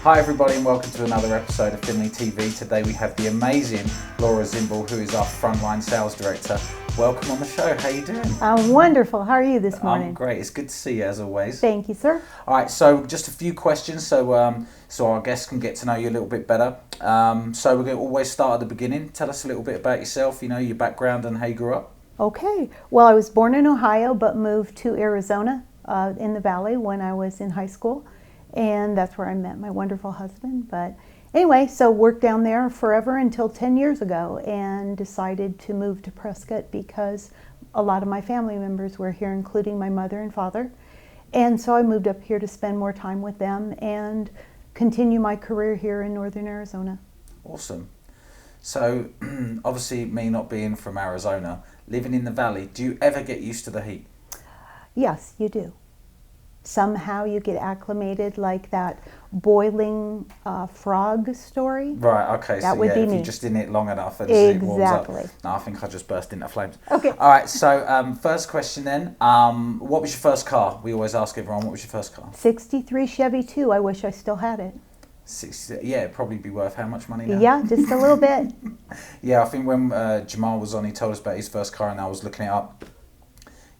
Hi everybody and welcome to another episode of FindlayTV. Today we have the amazing Laura Zimbal, who is our Frontline Sales Director. Welcome on the show. How are you doing? I'm wonderful. How are you this morning? I'm great. It's good to see you as always. Thank you, sir. All right, so just a few questions so our guests can get to know you a little bit better. So we're going to always start at the beginning. Tell us a little bit about yourself, your background and how you grew up. Okay. Well, I was born in Ohio but moved to Arizona in the Valley when I was in high school. And that's where I met my wonderful husband. But anyway, so worked down there forever until 10 years ago and decided to move to Prescott because a lot of my family members were here, including my mother and father. And so I moved up here to spend more time with them and continue my career here in northern Arizona. Awesome. So obviously me not being from Arizona, living in the Valley, do you ever get used to the heat? Yes, you do. Somehow you get acclimated, like that boiling frog story. Right, okay, that so would yeah, be if me. you're just in it long enough and it warms up. Exactly. No, I think I just burst into flames. Okay. All right, so first question then. What was your first car? We always ask everyone, what was your first car? 63 Chevy 2. I wish I still had it. 60, yeah, it'd probably be worth how much money now? Yeah, just a little bit. Yeah, I think when Jamal was on, he told us about his first car and I was looking it up.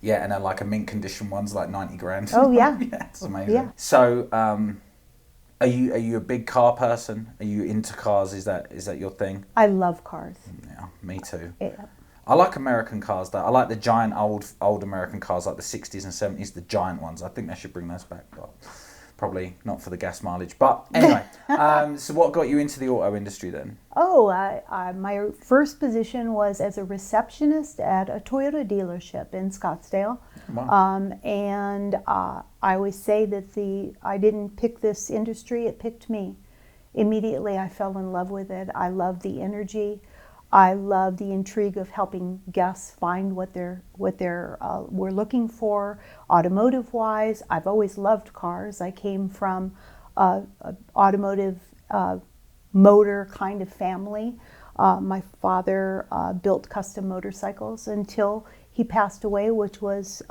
Yeah, and like a mint condition one's like 90 grand. Oh, yeah. Yeah, it's amazing. Yeah. So, are you a big car person? Are you into cars? Is that your thing? I love cars. Yeah, me too. Yeah. I like American cars though. I like the giant old American cars like the 60s and 70s, the giant ones. I think they should bring those back, but probably not for the gas mileage. But anyway, so what got you into the auto industry then? Oh, my first position was as a receptionist at a Toyota dealership in Scottsdale. Wow. And I always say that I didn't pick this industry, it picked me. Immediately I fell in love with it. I love the energy. I love the intrigue of helping guests find what they're were looking for, automotive-wise. I've always loved cars. I came from a automotive motor kind of family. My father built custom motorcycles until he passed away, which was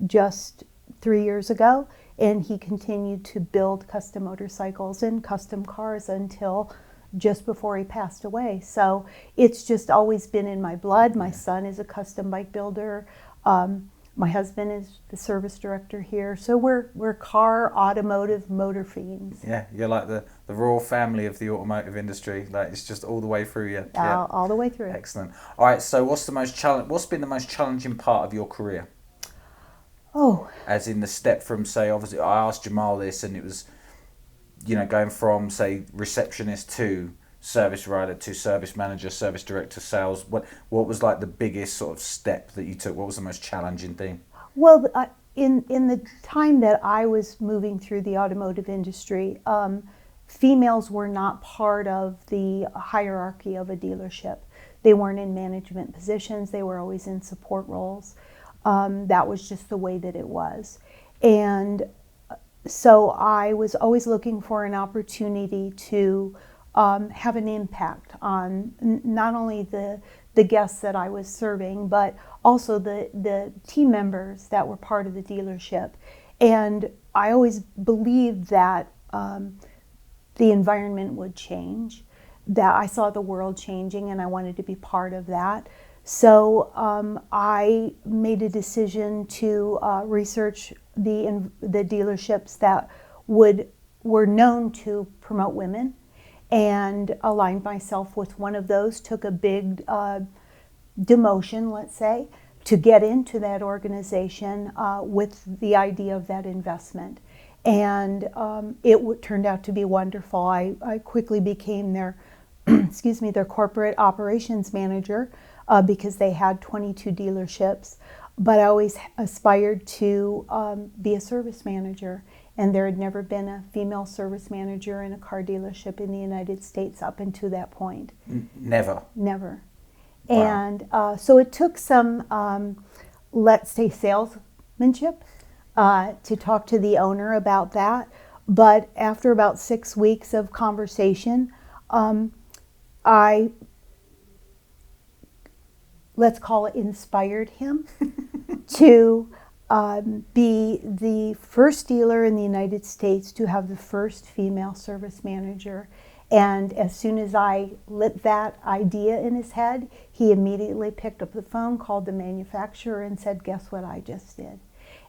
just 3 years ago, and he continued to build custom motorcycles and custom cars until just before he passed away. So it's just always been in my blood. My son is a custom bike builder. My husband is the service director here. So we're car, automotive, motor fiends. Yeah, you're like the royal family of the automotive industry. Like it's just all the way through you. Yeah. All the way through. Excellent. All right, so what's been the most challenging part of your career? Oh. As in the step from, say, obviously I asked Jamal this and it was, going from, say, receptionist to service rider to service manager, service director, sales. What was like the biggest sort of step that you took? What was the most challenging thing? Well, in the time that I was moving through the automotive industry, females were not part of the hierarchy of a dealership. They weren't in management positions. They were always in support roles. That was just the way that it was. And so I was always looking for an opportunity to have an impact on not only the guests that I was serving, but also the team members that were part of the dealership. And I always believed that the environment would change, that I saw the world changing and I wanted to be part of that. So I made a decision to research the dealerships that were known to promote women, and aligned myself with one of those. Took a big demotion, let's say, to get into that organization with the idea of that investment. And it turned out to be wonderful. I quickly became their their corporate operations manager. Because they had 22 dealerships, but I always aspired to be a service manager, and there had never been a female service manager in a car dealership in the United States up until that point. Never? Never. Wow. And so it took some, let's say, salesmanship to talk to the owner about that, but after about 6 weeks of conversation, I let's call it inspired him to be the first dealer in the United States to have the first female service manager. And as soon as I lit that idea in his head, he immediately picked up the phone, called the manufacturer, and said, "Guess what I just did?"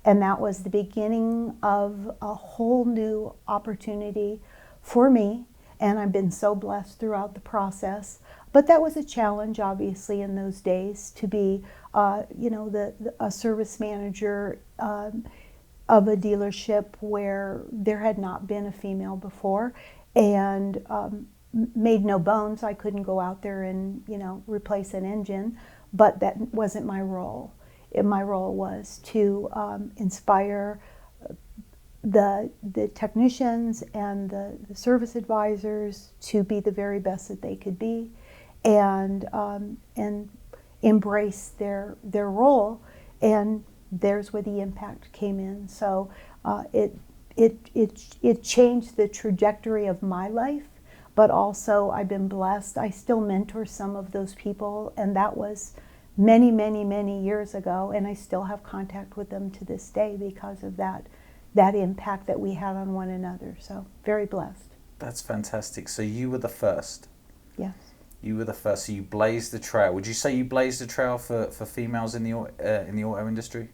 And that was the beginning of a whole new opportunity for me. And I've been so blessed throughout the process. But that was a challenge, obviously, in those days to be, a service manager of a dealership where there had not been a female before. And made no bones, I couldn't go out there and replace an engine, but that wasn't my role. My role was to inspire the technicians and the service advisors to be the very best that they could be, and embrace their role. And there's where the impact came in. So it changed the trajectory of my life, but also I've been blessed. I still mentor some of those people, and that was many, many, many years ago, and I still have contact with them to this day because of that impact that we had on one another. So very blessed. That's fantastic. So you were the first. Yes. You were the first. So you blazed the trail. Would you say you blazed the trail for females in the auto industry?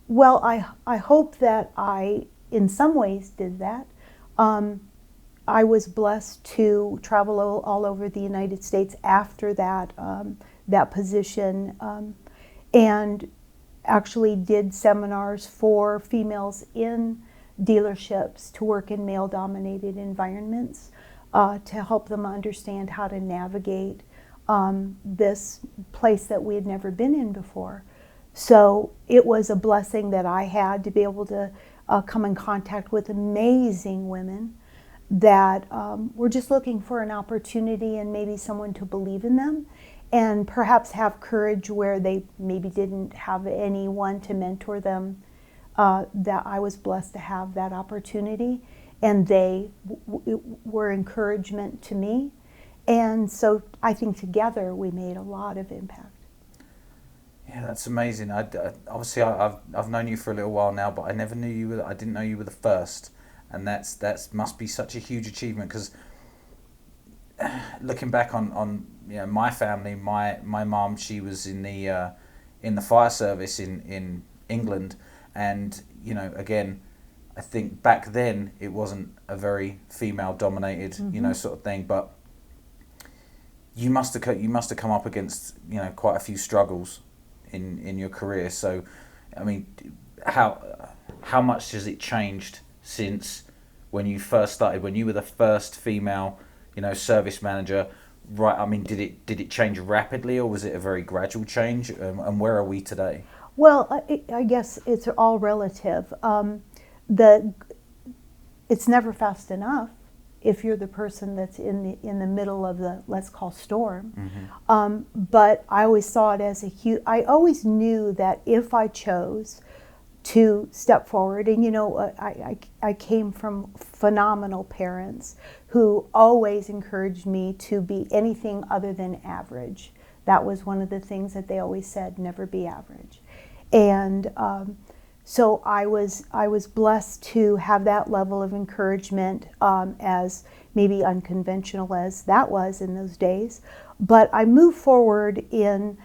Well, I hope that I, in some ways, did that. I was blessed to travel all over the United States after that position, and actually did seminars for females in dealerships to work in male-dominated environments to help them understand how to navigate this place that we had never been in before. So it was a blessing that I had to be able to come in contact with amazing women that were just looking for an opportunity and maybe someone to believe in them, and perhaps have courage where they maybe didn't have anyone to mentor them. That I was blessed to have that opportunity, and they were encouragement to me. And so I think together we made a lot of impact. Yeah, that's amazing. Obviously I've known you for a little while now, but I never knew you were. I didn't know you were the first, and that's must be such a huge achievement. Because looking back on my family, my mum, she was in the fire service in England, and again, I think back then it wasn't a very female dominated sort of thing, but you must have come up against quite a few struggles in your career. So I mean, how much has it changed since when you first started, when you were the first female service manager? Right, I mean, did it change rapidly, or was it a very gradual change? And where are we today? Well, I guess it's all relative. It's never fast enough if you're the person that's in the middle of the, let's call, storm. Mm-hmm. But I always saw it as I always knew that if I chose to step forward, and I came from phenomenal parents who always encouraged me to be anything other than average. That was one of the things that they always said: never be average. And so I was blessed to have that level of encouragement, as maybe unconventional as that was in those days. But I moved forward in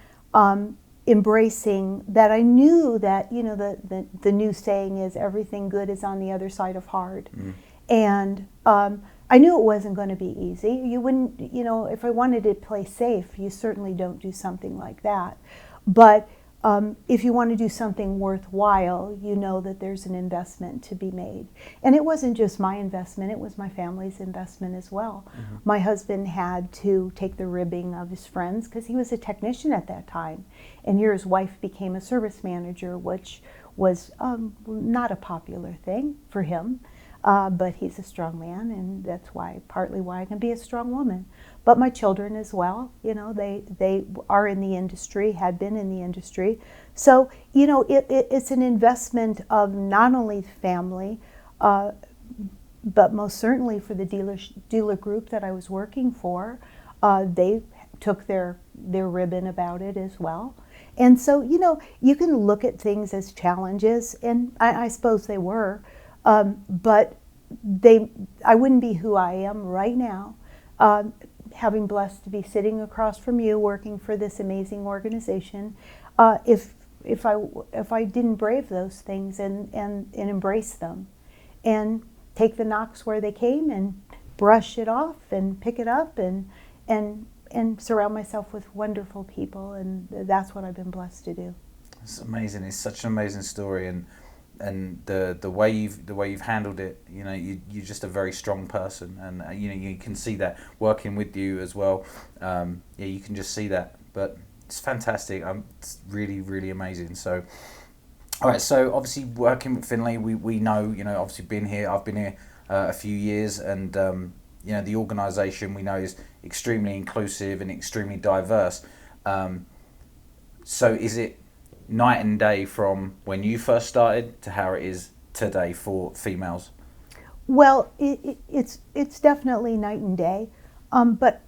embracing that. I knew that the new saying is everything good is on the other side of hard. Mm. And I knew it wasn't going to be easy. You wouldn't, if I wanted to play safe, you certainly don't do something like that. But if you want to do something worthwhile, you know that there's an investment to be made. And it wasn't just my investment, it was my family's investment as well. Mm-hmm. My husband had to take the ribbing of his friends because he was a technician at that time. And here his wife became a service manager, which was not a popular thing for him. But he's a strong man, and that's partly why I can be a strong woman. But my children as well, they are in the industry, had been in the industry. So, it's an investment of not only the family, but most certainly for the dealer group that I was working for. They took their ribbon about it as well. And so, you can look at things as challenges, and I suppose they were, but I wouldn't be who I am right now, having blessed to be sitting across from you, working for this amazing organization, if I didn't brave those things and embrace them, and take the knocks where they came, and brush it off and pick it up, and surround myself with wonderful people, and that's what I've been blessed to do. It's amazing. It's such an amazing story, and the way you've handled it. You're just a very strong person, and you can see that working with you as well. You can just see that. But it's fantastic. It's really, really amazing. So, all right. So obviously working with Findlay, we know, obviously been here. I've been here a few years, and the organisation we know is extremely inclusive and extremely diverse. So is it night and day from when you first started to how it is today for females? Well, it's definitely night and day, but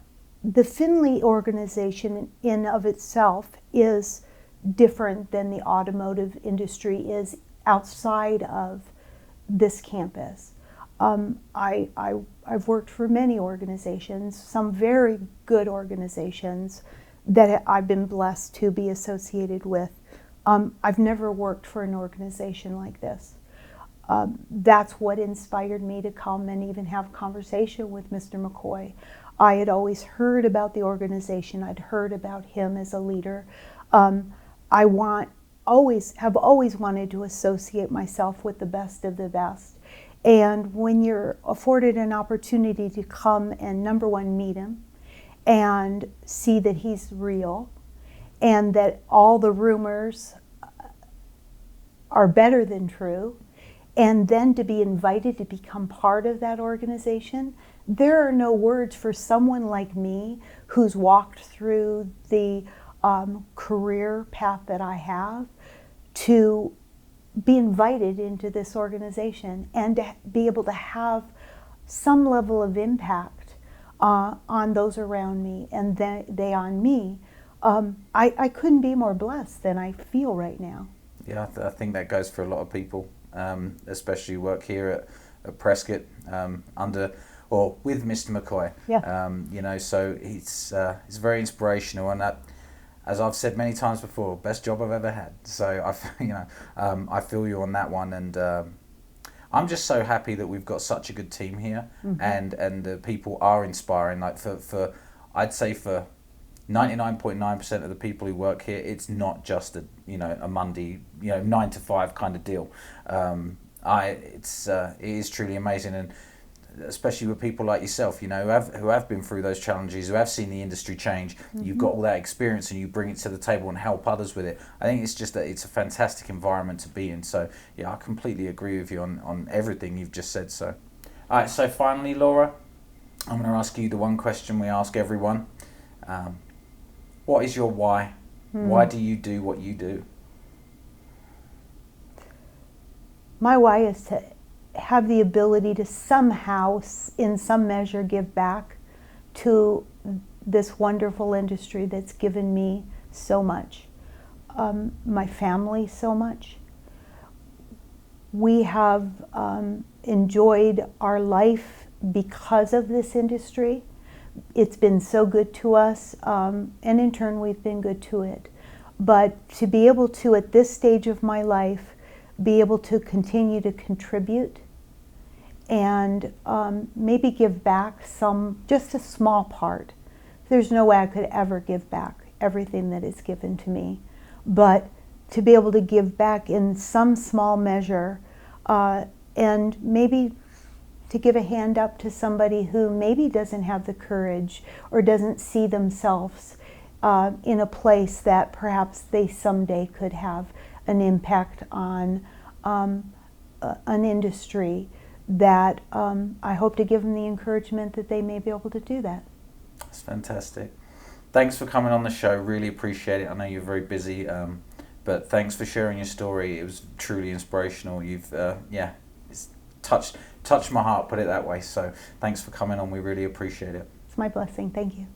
the Findlay organization in of itself is different than the automotive industry is outside of this campus. I've worked for many organizations, some very good organizations that I've been blessed to be associated with. I've never worked for an organization like this. That's what inspired me to come and even have a conversation with Mr. McCoy. I had always heard about the organization. I'd heard about him as a leader. I have always wanted to associate myself with the best of the best. And when you're afforded an opportunity to come and, number one, meet him and see that he's real, and that all the rumors are better than true, and then to be invited to become part of that organization, there are no words for someone like me who's walked through the career path that I have to be invited into this organization and to be able to have some level of impact on those around me, and they on me. I couldn't be more blessed than I feel right now. Yeah, I think that goes for a lot of people, especially who work here at Prescott with Mr. McCoy. Yeah. So it's very inspirational, and that, as I've said many times before, best job I've ever had. So I feel you on that one, and I'm just so happy that we've got such a good team here, mm-hmm. and the people are inspiring. Like for I'd say for 99.9% of the people who work here, it's not just a Monday 9 to 5 kind of deal. It is truly amazing, and especially with people like yourself, who have been through those challenges, who have seen the industry change. Mm-hmm. You've got all that experience, and you bring it to the table and help others with it. I think it's just that it's a fantastic environment to be in. So yeah, I completely agree with you on everything you've just said. So, all right. So finally, Laura, I'm going to ask you the one question we ask everyone. What is your why? Why do you do what you do? My why is to have the ability to somehow, in some measure, give back to this wonderful industry that's given me so much, my family so much. We have enjoyed our life because of this industry. It's been so good to us, and in turn we've been good to it. But to be able to, at this stage of my life, be able to continue to contribute and maybe give back just a small part. There's no way I could ever give back everything that is given to me, but to be able to give back in some small measure, and maybe to give a hand up to somebody who maybe doesn't have the courage or doesn't see themselves in a place that perhaps they someday could have an impact on an industry that I hope to give them the encouragement that they may be able to do that. That's fantastic. Thanks for coming on the show. Really appreciate it. I know you're very busy, but thanks for sharing your story. It was truly inspirational. You've it's touched my heart, put it that way. So thanks for coming on. We really appreciate it. It's my blessing. Thank you.